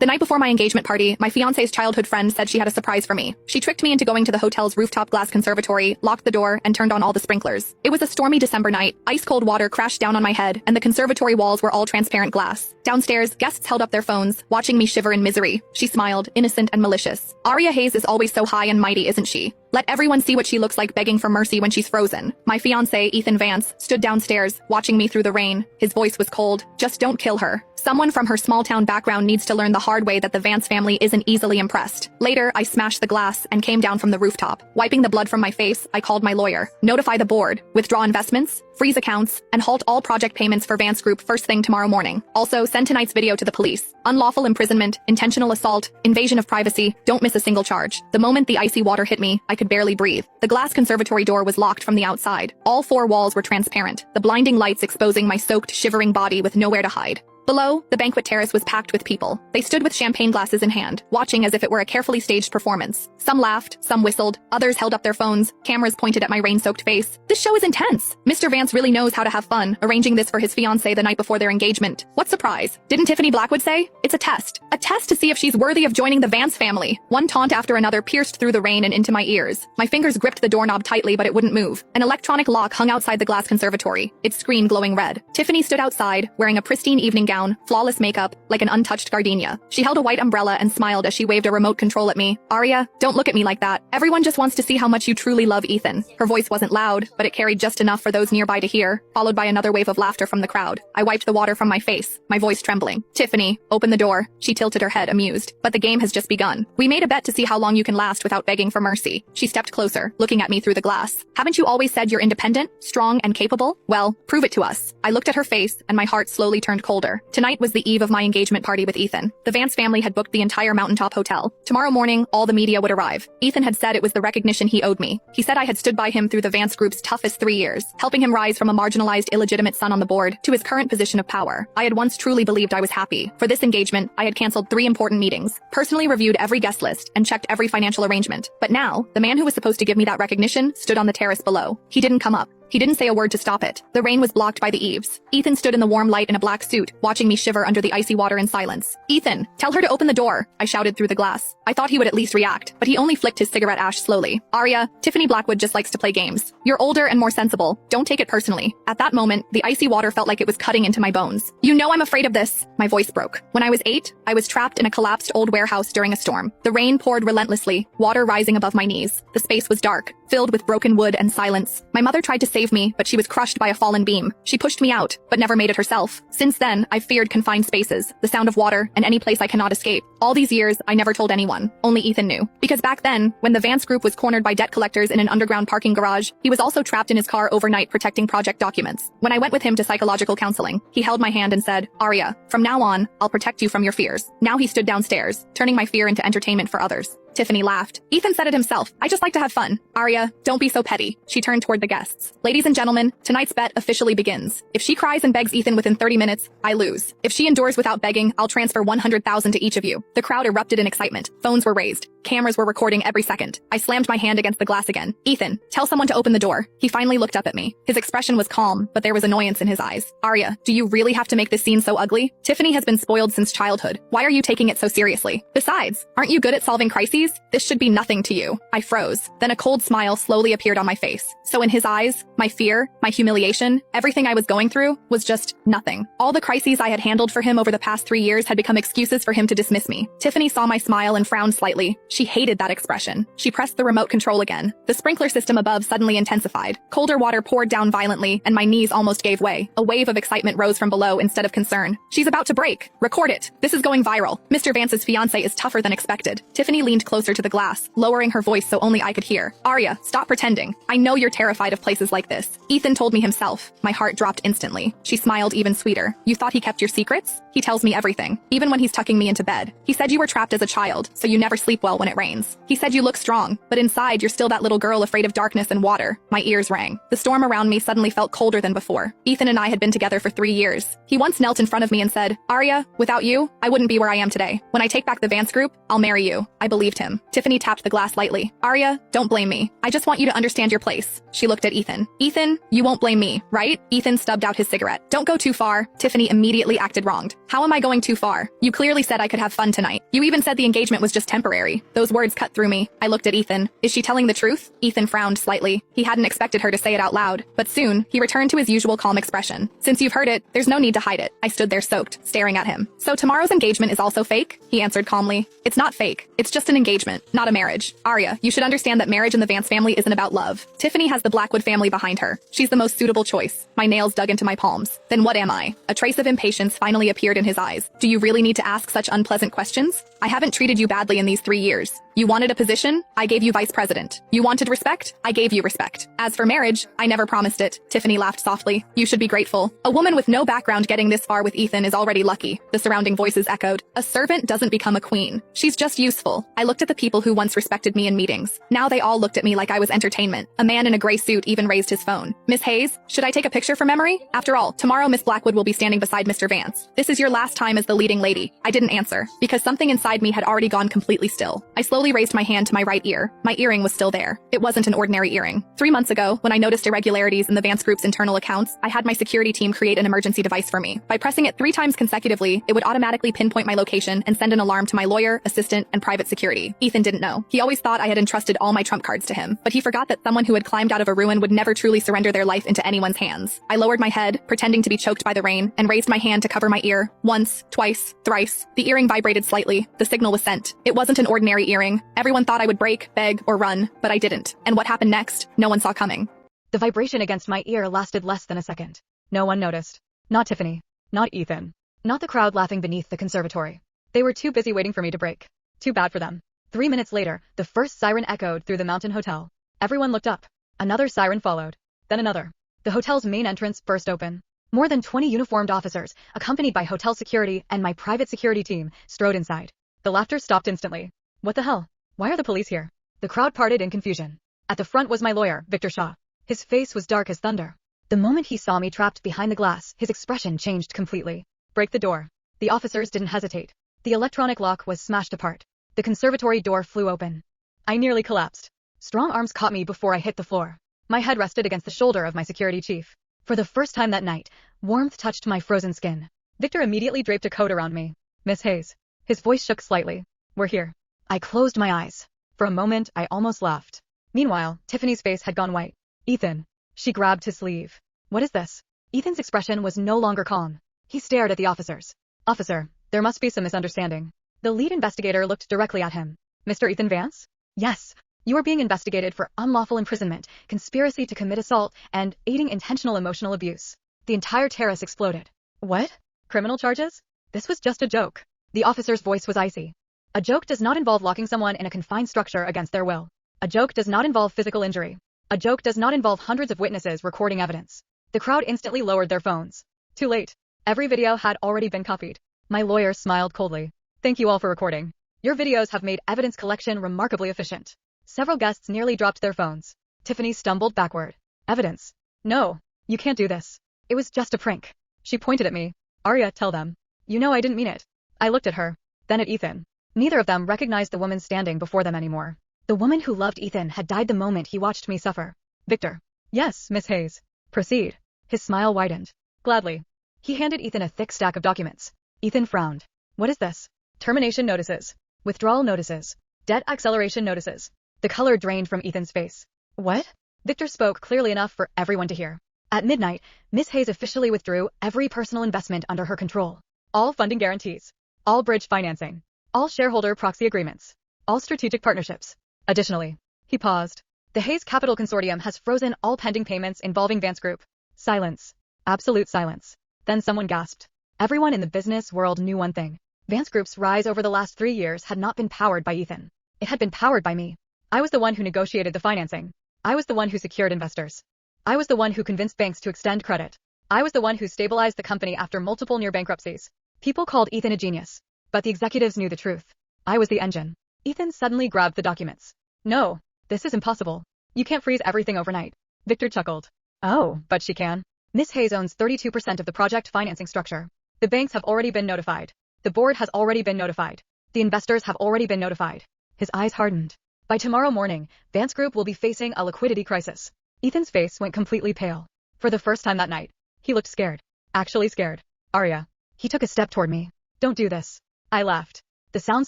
The night before my engagement party, my fiancé's childhood friend said she had a surprise for me. She tricked me into going to the hotel's rooftop glass conservatory, locked the door, and turned on all the sprinklers. It was a stormy December night. Ice-cold water crashed down on my head, and the conservatory walls were all transparent glass. Downstairs, guests held up their phones, watching me shiver in misery. She smiled, innocent and malicious. Aria Hayes is always so high and mighty, isn't she? Let everyone see what she looks like begging for mercy when she's frozen. My fiancé, Ethan Vance, stood downstairs, watching me through the rain. His voice was cold. Just don't kill her. Someone from her small-town background needs to learn the hard way that the Vance family isn't easily impressed. Later, I smashed the glass and came down from the rooftop. Wiping the blood from my face, I called my lawyer. Notify the board, withdraw investments, freeze accounts, and halt all project payments for Vance Group first thing tomorrow morning. Also, send tonight's video to the police. Unlawful imprisonment, intentional assault, invasion of privacy, don't miss a single charge. The moment the icy water hit me, I could barely breathe. The glass conservatory door was locked from the outside. All four walls were transparent, the blinding lights exposing my soaked, shivering body with nowhere to hide. Below, the banquet terrace was packed with people. They stood with champagne glasses in hand, watching as if it were a carefully staged performance. Some laughed, some whistled, others held up their phones, cameras pointed at my rain-soaked face. This show is intense. Mr. Vance really knows how to have fun, arranging this for his fiancée the night before their engagement. What surprise? Didn't Tiffany Blackwood say? It's a test. A test to see if she's worthy of joining the Vance family. One taunt after another pierced through the rain and into my ears. My fingers gripped the doorknob tightly, but it wouldn't move. An electronic lock hung outside the glass conservatory, its screen glowing red. Tiffany stood outside, wearing a pristine evening gown, flawless makeup, like an untouched gardenia. She held a white umbrella and smiled as she waved a remote control at me. Aria, don't look at me like that. Everyone just wants to see how much you truly love Ethan. Her voice wasn't loud, but it carried just enough for those nearby to hear, followed by another wave of laughter from the crowd. I wiped the water from my face, my voice trembling. Tiffany, open the door. She tilted her head, amused. But the game has just begun. We made a bet to see how long you can last without begging for mercy. She stepped closer, looking at me through the glass. Haven't you always said you're independent, strong, and capable? Well, prove it to us. I looked at her face, and my heart slowly turned colder. Tonight was the eve of my engagement party with Ethan. The Vance family had booked the entire mountaintop hotel. Tomorrow morning, all the media would arrive. Ethan had said it was the recognition he owed me. He said I had stood by him through the Vance Group's toughest 3 years, helping him rise from a marginalized, illegitimate son on the board to his current position of power. I had once truly believed I was happy. For this engagement, I had canceled 3 important meetings, personally reviewed every guest list, and checked every financial arrangement. But now, the man who was supposed to give me that recognition stood on the terrace below. He didn't come up. He didn't say a word to stop it. The rain was blocked by the eaves. Ethan stood in the warm light in a black suit, watching me shiver under the icy water in silence. Ethan, tell her to open the door, I shouted through the glass. I thought he would at least react, but he only flicked his cigarette ash slowly. Aria, Tiffany Blackwood just likes to play games. You're older and more sensible. Don't take it personally. At that moment, the icy water felt like it was cutting into my bones. You know I'm afraid of this. My voice broke. When I was 8, I was trapped in a collapsed old warehouse during a storm. The rain poured relentlessly, water rising above my knees. The space was dark, filled with broken wood and silence. My mother tried to save me, but she was crushed by a fallen beam. She pushed me out, but never made it herself. Since then, I've feared confined spaces, the sound of water, and any place I cannot escape. All these years, I never told anyone. Only Ethan knew. Because back then, when the Vance Group was cornered by debt collectors in an underground parking garage, he was also trapped in his car overnight protecting project documents. When I went with him to psychological counseling, he held my hand and said, Aria, from now on, I'll protect you from your fears. Now he stood downstairs, turning my fear into entertainment for others. Tiffany laughed. Ethan said it himself. I just like to have fun. Aria, don't be so petty. She turned toward the guests. Ladies and gentlemen, tonight's bet officially begins. If she cries and begs Ethan within 30 minutes, I lose. If she endures without begging, I'll transfer 100,000 to each of you. The crowd erupted in excitement. Phones were raised. Cameras were recording every second. I slammed my hand against the glass again. Ethan, tell someone to open the door. He finally looked up at me. His expression was calm, but there was annoyance in his eyes. Aria, do you really have to make this scene so ugly? Tiffany has been spoiled since childhood. Why are you taking it so seriously? Besides, aren't you good at solving crises? This should be nothing to you. I froze. Then a cold smile slowly appeared on my face. So in his eyes, my fear, my humiliation, everything I was going through was just nothing. All the crises I had handled for him over the past 3 years had become excuses for him to dismiss me. Tiffany saw my smile and frowned slightly. She hated that expression. She pressed the remote control again. The sprinkler system above suddenly intensified. Colder water poured down violently, and my knees almost gave way. A wave of excitement rose from below instead of concern. She's about to break. Record it. This is going viral. Mr. Vance's fiancé is tougher than expected. Tiffany leaned closer to the glass, lowering her voice so only I could hear. Aria, stop pretending. I know you're terrified of places like this. Ethan told me himself. My heart dropped instantly. She smiled even sweeter. You thought he kept your secrets? He tells me everything, even when he's tucking me into bed. He said you were trapped as a child, so you never sleep well when it rains. He said you look strong, but inside you're still that little girl afraid of darkness and water. My ears rang. The storm around me suddenly felt colder than before. Ethan and I had been together for 3 years. He once knelt in front of me and said, Aria, without you, I wouldn't be where I am today. When I take back the Vance Group, I'll marry you. I believed him. Tiffany tapped the glass lightly. Aria, don't blame me. I just want you to understand your place. She looked at Ethan. Ethan, you won't blame me, right? Ethan stubbed out his cigarette. Don't go too far. Tiffany immediately acted wronged. How am I going too far? You clearly said I could have fun tonight. You even said the engagement was just temporary. Those words cut through me. I looked at Ethan. Is she telling the truth? Ethan frowned slightly. He hadn't expected her to say it out loud, but soon, he returned to his usual calm expression. Since you've heard it, there's no need to hide it. I stood there soaked, staring at him. So tomorrow's engagement is also fake? He answered calmly. It's not fake. It's just an engagement, not a marriage. Arya, you should understand that marriage in the Vance family isn't about love. Tiffany has the Blackwood family behind her. She's the most suitable choice. My nails dug into my palms. Then what am I? A trace of impatience finally appeared in his eyes. Do you really need to ask such unpleasant questions? I haven't treated you badly in these 3 years. You wanted a position? I gave you vice president. You wanted respect? I gave you respect. As for marriage, I never promised it. Tiffany laughed softly. You should be grateful. A woman with no background getting this far with Ethan is already lucky. The surrounding voices echoed. A servant doesn't become a queen. She's just useful. I looked at the people who once respected me in meetings. Now they all looked at me like I was entertainment. A man in a gray suit even raised his phone. Miss Hayes, should I take a picture for memory? After all, tomorrow Miss Blackwood will be standing beside Mr. Vance. This is your last time as the leading lady. I didn't answer, because something inside me had already gone completely still. I slowly raised my hand to my right ear. My earring was still there. It wasn't an ordinary earring. 3 months ago, when I noticed irregularities in the Vance Group's internal accounts, I had my security team create an emergency device for me. By pressing it 3 times consecutively, it would automatically pinpoint my location and send an alarm to my lawyer, assistant, and private security. Ethan didn't know. He always thought I had entrusted all my trump cards to him, but he forgot that someone who had climbed out of a ruin would never truly surrender their life into anyone's hands. I lowered my head, pretending to be choked by the rain, and raised my hand to cover my ear. Once, twice, thrice. The earring vibrated slightly. The signal was sent. It wasn't an ordinary earring. Everyone thought I would break, beg, or run, but I didn't. And what happened next, no one saw coming. The vibration against my ear lasted less than a second. No one noticed. Not Tiffany. Not Ethan. Not the crowd laughing beneath the conservatory. They were too busy waiting for me to break. Too bad for them. 3 minutes later, the first siren echoed through the mountain hotel. Everyone looked up. Another siren followed. Then another. The hotel's main entrance burst open. More than 20 uniformed officers, accompanied by hotel security and my private security team, strode inside. The laughter stopped instantly. What the hell? Why are the police here? The crowd parted in confusion. At the front was my lawyer, Victor Shaw. His face was dark as thunder. The moment he saw me trapped behind the glass, his expression changed completely. Break the door. The officers didn't hesitate. The electronic lock was smashed apart. The conservatory door flew open. I nearly collapsed. Strong arms caught me before I hit the floor. My head rested against the shoulder of my security chief. For the first time that night, warmth touched my frozen skin. Victor immediately draped a coat around me. Miss Hayes. His voice shook slightly. We're here. I closed my eyes. For a moment, I almost laughed. Meanwhile, Tiffany's face had gone white. Ethan. She grabbed his sleeve. What is this? Ethan's expression was no longer calm. He stared at the officers. Officer, there must be some misunderstanding. The lead investigator looked directly at him. Mr. Ethan Vance? Yes. You are being investigated for unlawful imprisonment, conspiracy to commit assault, and aiding intentional emotional abuse. The entire terrace exploded. What? Criminal charges? This was just a joke. The officer's voice was icy. A joke does not involve locking someone in a confined structure against their will. A joke does not involve physical injury. A joke does not involve hundreds of witnesses recording evidence. The crowd instantly lowered their phones. Too late. Every video had already been copied. My lawyer smiled coldly. Thank you all for recording. Your videos have made evidence collection remarkably efficient. Several guests nearly dropped their phones. Tiffany stumbled backward. Evidence? No, you can't do this. It was just a prank. She pointed at me. Arya, tell them. You know I didn't mean it. I looked at her. Then at Ethan. Neither of them recognized the woman standing before them anymore. The woman who loved Ethan had died the moment he watched me suffer. Victor. Yes, Miss Hayes. Proceed. His smile widened. Gladly. He handed Ethan a thick stack of documents. Ethan frowned. What is this? Termination notices. Withdrawal notices. Debt acceleration notices. The color drained from Ethan's face. What? Victor spoke clearly enough for everyone to hear. At midnight, Miss Hayes officially withdrew every personal investment under her control. All funding guarantees. All bridge financing. All shareholder proxy agreements. All strategic partnerships. Additionally, he paused. The Hayes Capital Consortium has frozen all pending payments involving Vance Group. Silence. Absolute silence. Then someone gasped. Everyone in the business world knew one thing. Vance Group's rise over the last 3 years had not been powered by Ethan. It had been powered by me. I was the one who negotiated the financing. I was the one who secured investors. I was the one who convinced banks to extend credit. I was the one who stabilized the company after multiple near bankruptcies. People called Ethan a genius. But the executives knew the truth. I was the engine. Ethan suddenly grabbed the documents. No, this is impossible. You can't freeze everything overnight. Victor chuckled. Oh, but she can. Miss Hayes owns 32% of the project financing structure. The banks have already been notified. The board has already been notified. The investors have already been notified. His eyes hardened. By tomorrow morning, Vance Group will be facing a liquidity crisis. Ethan's face went completely pale. For the first time that night, he looked scared. Actually scared. Arya. He took a step toward me. Don't do this. I laughed. The sound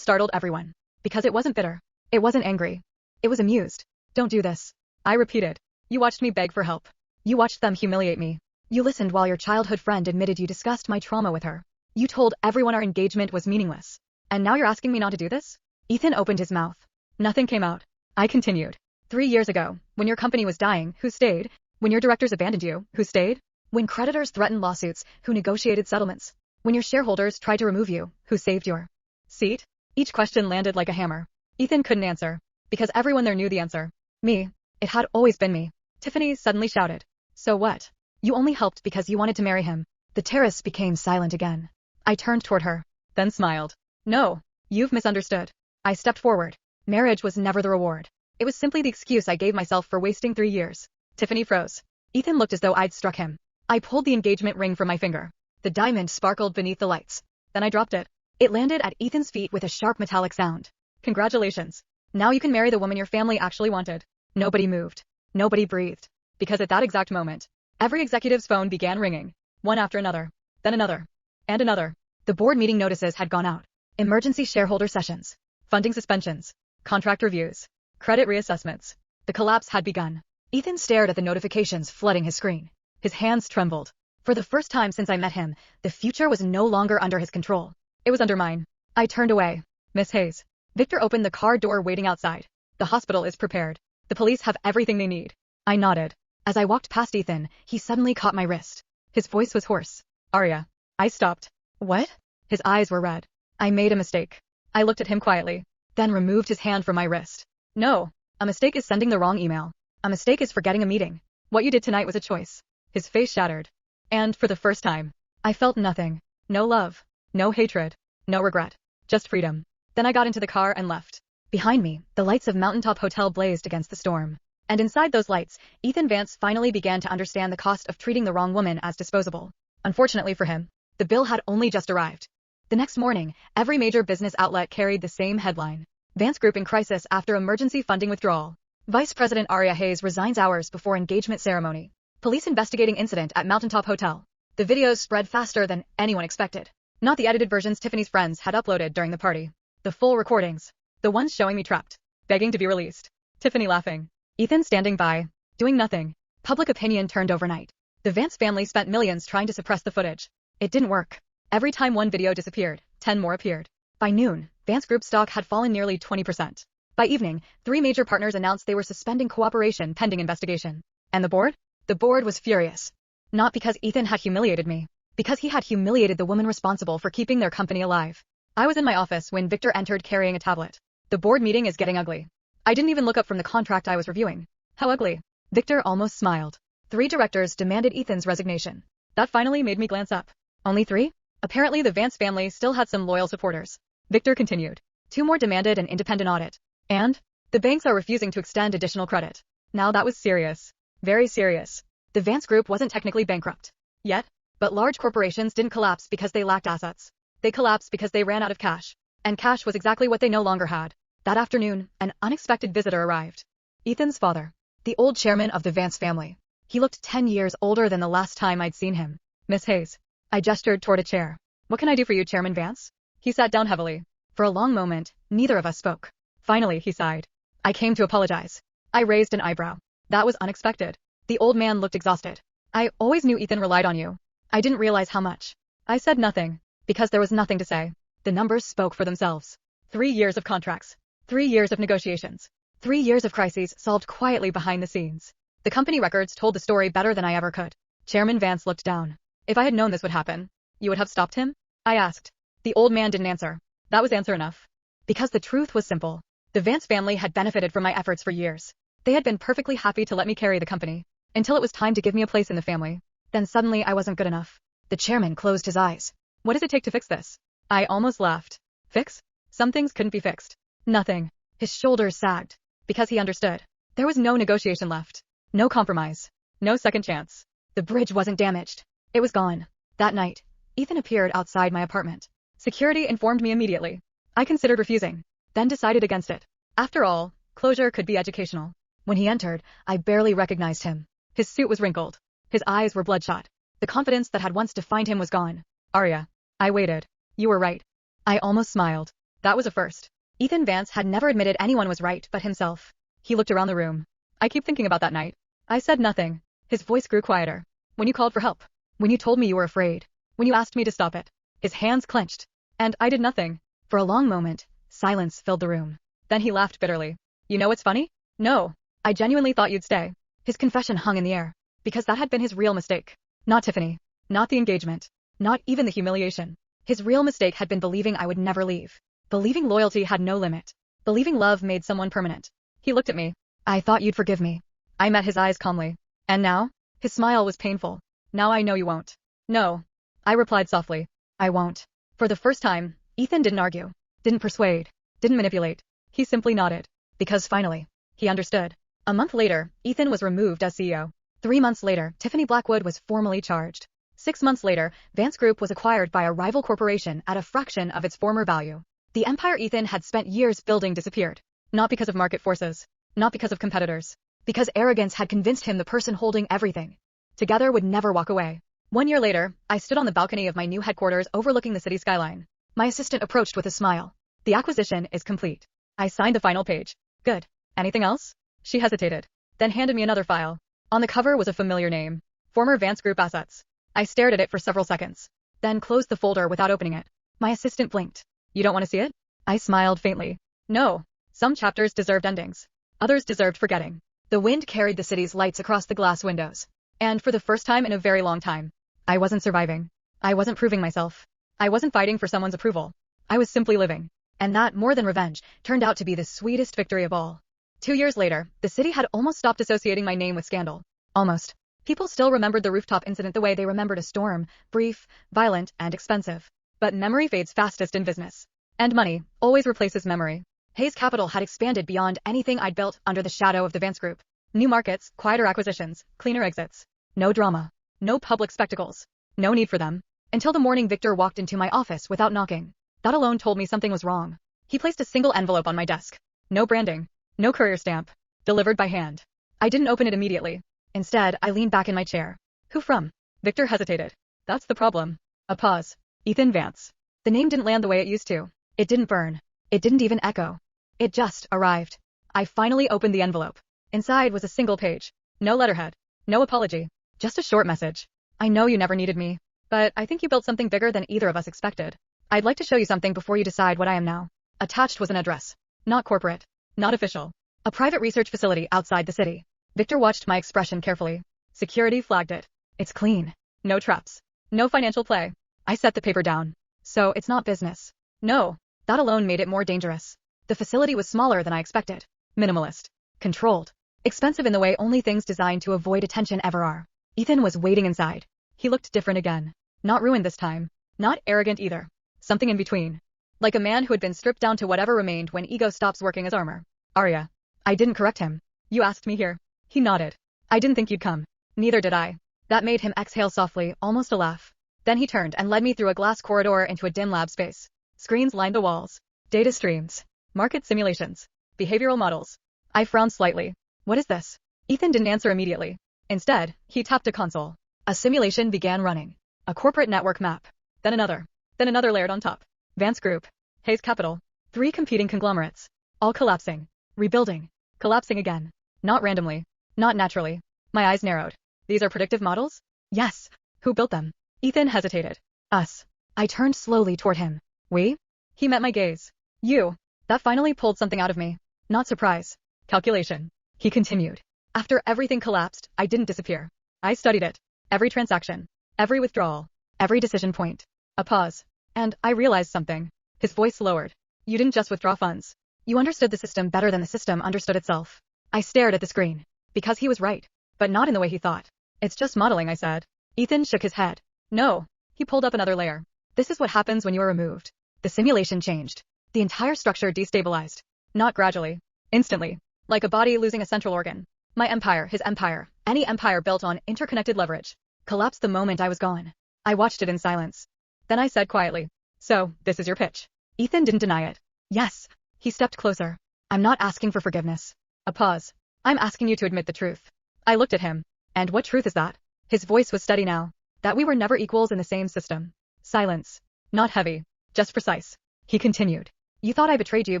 startled everyone. Because it wasn't bitter. It wasn't angry. It was amused. Don't do this. I repeated. You watched me beg for help. You watched them humiliate me. You listened while your childhood friend admitted you discussed my trauma with her. You told everyone our engagement was meaningless. And now you're asking me not to do this? Ethan opened his mouth. Nothing came out. I continued. 3 years ago, when your company was dying, who stayed? When your directors abandoned you, who stayed? When creditors threatened lawsuits, who negotiated settlements? When your shareholders tried to remove you, who saved your seat? Each question landed like a hammer. Ethan couldn't answer. Because everyone there knew the answer. Me. It had always been me. Tiffany suddenly shouted. So what? You only helped because you wanted to marry him. The terrace became silent again. I turned toward her, then smiled. No, you've misunderstood. I stepped forward. Marriage was never the reward. It was simply the excuse I gave myself for wasting 3 years. Tiffany froze. Ethan looked as though I'd struck him. I pulled the engagement ring from my finger. The diamond sparkled beneath the lights. Then I dropped it. It landed at Ethan's feet with a sharp metallic sound. Congratulations. Now you can marry the woman your family actually wanted. Nobody moved. Nobody breathed. Because at that exact moment, every executive's phone began ringing. One after another. Then another. And another. The board meeting notices had gone out. Emergency shareholder sessions. Funding suspensions. Contract reviews. Credit reassessments. The collapse had begun. Ethan stared at the notifications flooding his screen. His hands trembled. For the first time since I met him, the future was no longer under his control. It was under mine. I turned away. Miss Hayes. Victor opened the car door waiting outside. The hospital is prepared. The police have everything they need. I nodded. As I walked past Ethan, he suddenly caught my wrist. His voice was hoarse. Arya. I stopped. What? His eyes were red. I made a mistake. I looked at him quietly, then removed his hand from my wrist. No. A mistake is sending the wrong email. A mistake is forgetting a meeting. What you did tonight was a choice. His face shattered. And for the first time, I felt nothing. No love. No hatred. No regret. Just freedom. Then I got into the car and left. Behind me, the lights of Mountaintop Hotel blazed against the storm. And inside those lights, Ethan Vance finally began to understand the cost of treating the wrong woman as disposable. Unfortunately for him, the bill had only just arrived. The next morning, every major business outlet carried the same headline. Vance Group in crisis after emergency funding withdrawal. Vice President Arya Hayes resigns hours before engagement ceremony. Police investigating incident at Mountaintop Hotel. The videos spread faster than anyone expected. Not the edited versions Tiffany's friends had uploaded during the party. The full recordings. The ones showing me trapped, begging to be released. Tiffany laughing. Ethan standing by, doing nothing. Public opinion turned overnight. The Vance family spent millions trying to suppress the footage. It didn't work. Every time one video disappeared, 10 more appeared. By noon, Vance Group stock had fallen nearly 20%. By evening, 3 major partners announced they were suspending cooperation pending investigation. And the board? The board was furious. Not because Ethan had humiliated me. Because he had humiliated the woman responsible for keeping their company alive. I was in my office when Victor entered carrying a tablet. The board meeting is getting ugly. I didn't even look up from the contract I was reviewing. How ugly. Victor almost smiled. 3 directors demanded Ethan's resignation. That finally made me glance up. Only 3? Apparently the Vance family still had some loyal supporters. Victor continued. 2 more demanded an independent audit. And? The banks are refusing to extend additional credit. Now that was serious. Very serious. The Vance Group wasn't technically bankrupt. Yet. But large corporations didn't collapse because they lacked assets. They collapsed because they ran out of cash. And cash was exactly what they no longer had. That afternoon, an unexpected visitor arrived. Ethan's father. The old chairman of the Vance family. He looked 10 years older than the last time I'd seen him. Miss Hayes. I gestured toward a chair. What can I do for you, Chairman Vance? He sat down heavily. For a long moment, neither of us spoke. Finally, he sighed. I came to apologize. I raised an eyebrow. That was unexpected. The old man looked exhausted. I always knew Ethan relied on you. I didn't realize how much. I said nothing. Because there was nothing to say. The numbers spoke for themselves. 3 years of contracts. 3 years of negotiations. 3 years of crises solved quietly behind the scenes. The company records told the story better than I ever could. Chairman Vance looked down. If I had known this would happen, you would have stopped him? I asked. The old man didn't answer. That was answer enough. Because the truth was simple. The Vance family had benefited from my efforts for years. They had been perfectly happy to let me carry the company. Until it was time to give me a place in the family. Then suddenly I wasn't good enough. The chairman closed his eyes. What does it take to fix this? I almost laughed. Fix? Some things couldn't be fixed. Nothing. His shoulders sagged. Because he understood. There was no negotiation left. No compromise. No second chance. The bridge wasn't damaged. It was gone. That night, Ethan appeared outside my apartment. Security informed me immediately. I considered refusing. Then decided against it. After all, closure could be educational. When he entered, I barely recognized him. His suit was wrinkled. His eyes were bloodshot. The confidence that had once defined him was gone. Arya. I waited. You were right. I almost smiled. That was a first. Ethan Vance had never admitted anyone was right but himself. He looked around the room. I keep thinking about that night. I said nothing. His voice grew quieter. When you called for help. When you told me you were afraid. When you asked me to stop it. His hands clenched. And I did nothing. For a long moment, silence filled the room. Then he laughed bitterly. You know what's funny? No. I genuinely thought you'd stay. His confession hung in the air. Because that had been his real mistake. Not Tiffany. Not the engagement. Not even the humiliation. His real mistake had been believing I would never leave. Believing loyalty had no limit. Believing love made someone permanent. He looked at me. I thought you'd forgive me. I met his eyes calmly. And now? His smile was painful. Now I know you won't. No. I replied softly. I won't. For the first time, Ethan didn't argue. Didn't persuade. Didn't manipulate. He simply nodded. Because finally, he understood. A month later, Ethan was removed as CEO. 3 months later, Tiffany Blackwood was formally charged. 6 months later, Vance Group was acquired by a rival corporation at a fraction of its former value. The empire Ethan had spent years building disappeared. Not because of market forces. Not because of competitors. Because arrogance had convinced him the person holding everything together would never walk away. 1 year later, I stood on the balcony of my new headquarters overlooking the city skyline. My assistant approached with a smile. The acquisition is complete. I signed the final page. Good. Anything else? She hesitated. Then handed me another file. On the cover was a familiar name. Former Vance Group Assets. I stared at it for several seconds. Then closed the folder without opening it. My assistant blinked. You don't want to see it? I smiled faintly. No. Some chapters deserved endings. Others deserved forgetting. The wind carried the city's lights across the glass windows. And for the first time in a very long time, I wasn't surviving. I wasn't proving myself. I wasn't fighting for someone's approval. I was simply living. And that, more than revenge, turned out to be the sweetest victory of all. 2 years later, the city had almost stopped associating my name with scandal. Almost. People still remembered the rooftop incident the way they remembered a storm, brief, violent, and expensive. But memory fades fastest in business. And money always replaces memory. Hayes Capital had expanded beyond anything I'd built under the shadow of the Vance Group. New markets, quieter acquisitions, cleaner exits. No drama. No public spectacles. No need for them. Until the morning Victor walked into my office without knocking. That alone told me something was wrong. He placed a single envelope on my desk. No branding. No courier stamp. Delivered by hand. I didn't open it immediately. Instead, I leaned back in my chair. Who from? Victor hesitated. That's the problem. A pause. Ethan Vance. The name didn't land the way it used to. It didn't burn. It didn't even echo. It just arrived. I finally opened the envelope. Inside was a single page. No letterhead. No apology. Just a short message. I know you never needed me. But I think you built something bigger than either of us expected. I'd like to show you something before you decide what I am now. Attached was an address. Not corporate. Not official. A private research facility outside the city. Victor watched my expression carefully. Security flagged it. It's clean. No traps. No financial play. I set the paper down. So it's not business. No. That alone made it more dangerous. The facility was smaller than I expected. Minimalist. Controlled. Expensive in the way only things designed to avoid attention ever are. Ethan was waiting inside. He looked different again. Not ruined this time. Not arrogant either. Something in between. Like a man who had been stripped down to whatever remained when ego stops working as armor. Arya. I didn't correct him. You asked me here. He nodded. I didn't think you'd come. Neither did I. That made him exhale softly, almost a laugh. Then he turned and led me through a glass corridor into a dim lab space. Screens lined the walls. Data streams. Market simulations. Behavioral models. I frowned slightly. What is this? Ethan didn't answer immediately. Instead, he tapped a console. A simulation began running. A corporate network map. Then another. Then another layered on top. Vance Group. Hayes Capital. 3 competing conglomerates. All collapsing. Rebuilding. Collapsing again. Not randomly. Not naturally. My eyes narrowed. These are predictive models? Yes. Who built them? Ethan hesitated. Us. I turned slowly toward him. We? He met my gaze. You. That finally pulled something out of me. Not surprise. Calculation. He continued. After everything collapsed, I didn't disappear. I studied it. Every transaction. Every withdrawal. Every decision point. A pause. And I realized something. His voice lowered. You didn't just withdraw funds. You understood the system better than the system understood itself. I stared at the screen. Because he was right. But not in the way he thought. It's just modeling, I said. Ethan shook his head. No. He pulled up another layer. This is what happens when you are removed. The simulation changed. The entire structure destabilized. Not gradually. Instantly. Like a body losing a central organ. My empire, his empire, any empire built on interconnected leverage, collapsed the moment I was gone. I watched it in silence. Then I said quietly, so, this is your pitch. Ethan didn't deny it. Yes. He stepped closer. I'm not asking for forgiveness. A pause. I'm asking you to admit the truth. I looked at him. And what truth is that? His voice was steady now. That we were never equals in the same system. Silence. Not heavy. Just precise. He continued. You thought I betrayed you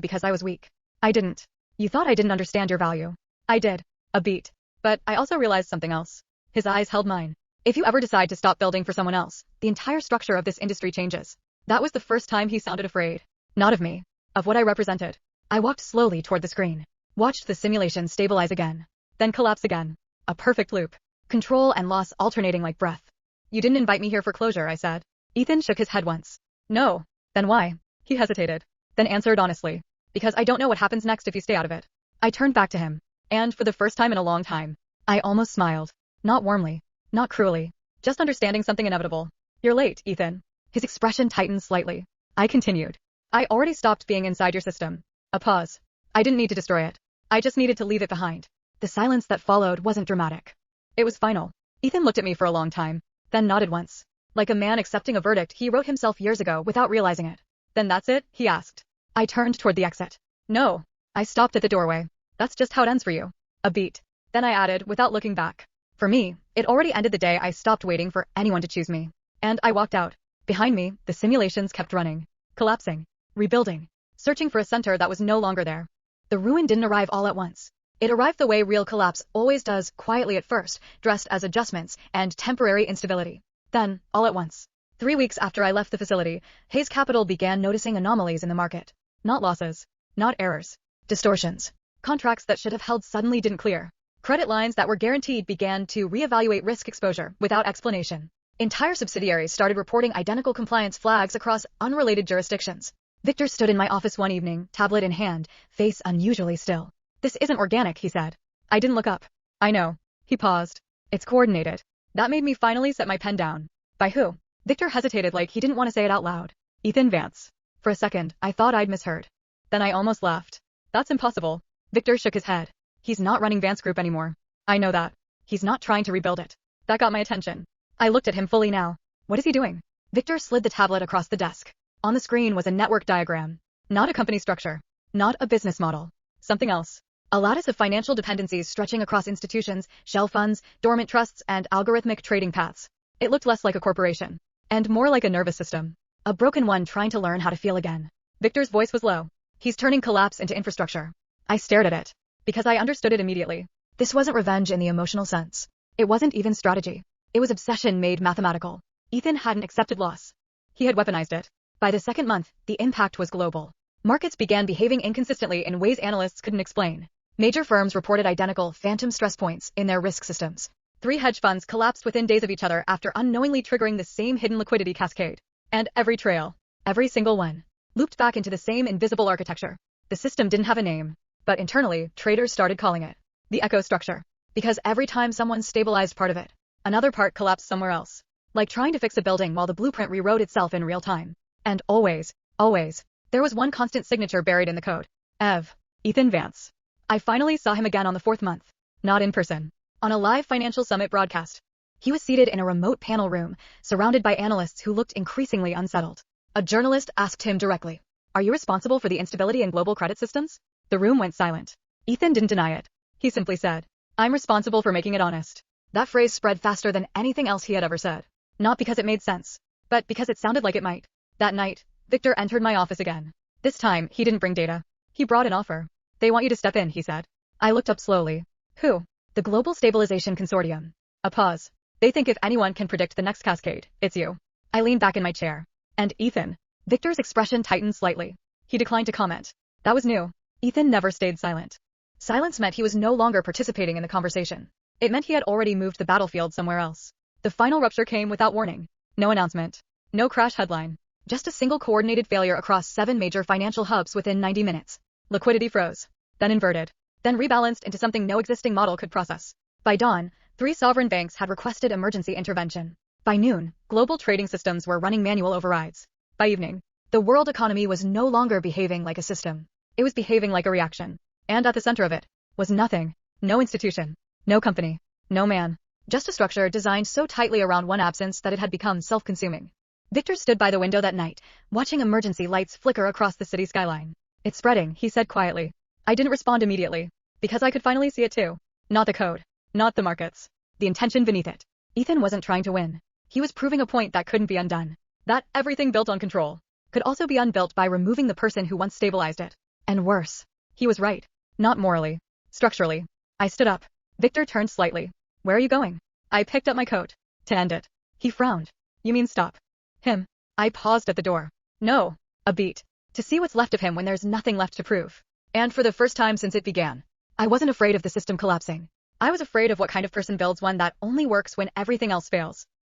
because I was weak. I didn't. You thought I didn't understand your value. I did. A beat. But I also realized something else. His eyes held mine. If you ever decide to stop building for someone else, the entire structure of this industry changes. That was the first time he sounded afraid. Not of me. Of what I represented. I walked slowly toward the screen. Watched the simulation stabilize again. Then collapse again. A perfect loop. Control and loss alternating like breath. You didn't invite me here for closure, I said. Ethan shook his head once. No. Then why? He hesitated. Then answered honestly. Because I don't know what happens next if you stay out of it. I turned back to him. And for the first time in a long time, I almost smiled. Not warmly. Not cruelly. Just understanding something inevitable. You're late, Ethan. His expression tightened slightly. I continued. I already stopped being inside your system. A pause. I didn't need to destroy it. I just needed to leave it behind. The silence that followed wasn't dramatic. It was final. Ethan looked at me for a long time, then nodded once. Like a man accepting a verdict he wrote himself years ago without realizing it. Then that's it? He asked. I turned toward the exit. No. I stopped at the doorway. That's just how it ends for you. A beat. Then I added, without looking back. For me, it already ended the day I stopped waiting for anyone to choose me. And I walked out. Behind me, the simulations kept running. Collapsing. Rebuilding. Searching for a center that was no longer there. The ruin didn't arrive all at once. It arrived the way real collapse always does, quietly at first, dressed as adjustments and temporary instability. Then, all at once. 3 weeks after I left the facility, Hayes Capital began noticing anomalies in the market. Not losses. Not errors. Distortions. Contracts that should have held suddenly didn't clear. Credit lines that were guaranteed began to reevaluate risk exposure without explanation. Entire subsidiaries started reporting identical compliance flags across unrelated jurisdictions. Victor stood in my office one evening, tablet in hand, face unusually still. This isn't organic, he said. I didn't look up. I know. He paused. It's coordinated. That made me finally set my pen down. By who? Victor hesitated like he didn't want to say it out loud. Ethan Vance. For a second, I thought I'd misheard. Then I almost laughed. That's impossible. Victor shook his head. He's not running Vance Group anymore. I know that. He's not trying to rebuild it. That got my attention. I looked at him fully now. What is he doing? Victor slid the tablet across the desk. On the screen was a network diagram. Not a company structure. Not a business model. Something else. A lattice of financial dependencies stretching across institutions, shell funds, dormant trusts, and algorithmic trading paths. It looked less like a corporation. And more like a nervous system. A broken one trying to learn how to feel again. Victor's voice was low. He's turning collapse into infrastructure. I stared at it. Because I understood it immediately. This wasn't revenge in the emotional sense. It wasn't even strategy. It was obsession made mathematical. Ethan hadn't accepted loss. He had weaponized it. By the second month, the impact was global. Markets began behaving inconsistently in ways analysts couldn't explain. Major firms reported identical phantom stress points in their risk systems. 3 hedge funds collapsed within days of each other after unknowingly triggering the same hidden liquidity cascade. And every trail, every single one, looped back into the same invisible architecture. The system didn't have a name, but internally, traders started calling it the echo structure. Because every time someone stabilized part of it, another part collapsed somewhere else. Like trying to fix a building while the blueprint rewrote itself in real time. And always, there was one constant signature buried in the code. Ethan Vance. I finally saw him again on the 4th month. Not in person. On a live financial summit broadcast. He was seated in a remote panel room, surrounded by analysts who looked increasingly unsettled. A journalist asked him directly, "Are you responsible for the instability in global credit systems?" The room went silent. Ethan didn't deny it. He simply said, "I'm responsible for making it honest." That phrase spread faster than anything else he had ever said. Not because it made sense, but because it sounded like it might. That night, Victor entered my office again. This time, he didn't bring data. He brought an offer. "They want you to step in," he said. I looked up slowly. Who? The Global Stabilization Consortium. A pause. They think if anyone can predict the next cascade, it's you. I leaned back in my chair. And Ethan? Victor's expression tightened slightly. He declined to comment. That was new. Ethan never stayed silent. Silence meant he was no longer participating in the conversation. It meant he had already moved the battlefield somewhere else. The final rupture came without warning. No announcement. No crash headline. Just a single coordinated failure across 7 major financial hubs within 90 minutes. Liquidity froze. Then inverted. Then rebalanced into something no existing model could process. By dawn, 3 sovereign banks had requested emergency intervention. By noon, global trading systems were running manual overrides. By evening, the world economy was no longer behaving like a system. It was behaving like a reaction. And at the center of it was nothing. No institution. No company. No man. Just a structure designed so tightly around one absence that it had become self-consuming. Victor stood by the window that night, watching emergency lights flicker across the city skyline. "It's spreading," he said quietly. I didn't respond immediately. Because I could finally see it too. Not the code. Not the markets. The intention beneath it. Ethan wasn't trying to win. He was proving a point that couldn't be undone. That everything built on control could also be unbuilt by removing the person who once stabilized it. And worse. He was right. Not morally. Structurally. I stood up. Victor turned slightly. Where are you going? I picked up my coat. To end it. He frowned. You mean stop? Him. I paused at the door. No. A beat. To see what's left of him when there's nothing left to prove. And for the first time since it began, I wasn't afraid of the system collapsing. I was afraid of what kind of person builds one that only works when everything else fails.